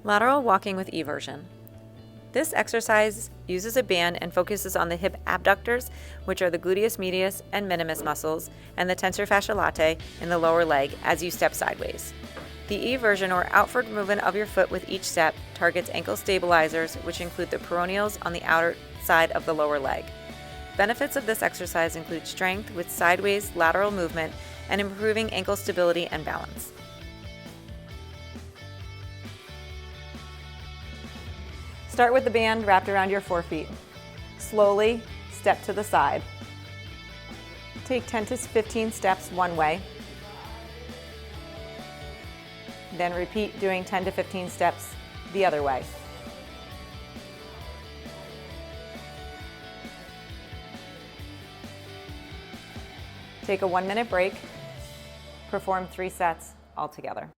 Lateral walking with eversion. This exercise uses a band and focuses on the hip abductors, which are the gluteus medius and minimus muscles, and the tensor fasciae latae in the lower leg as you step sideways. The eversion or outward movement of your foot with each step targets ankle stabilizers, which include the peroneals on the outer side of the lower leg. Benefits of this exercise include strength with sideways lateral movement and improving ankle stability and balance. Start with the band wrapped around your forefeet. Slowly step to the side. Take 10 to 15 steps one way. Then repeat doing 10 to 15 steps the other way. Take a 1-minute break. Perform 3 sets altogether.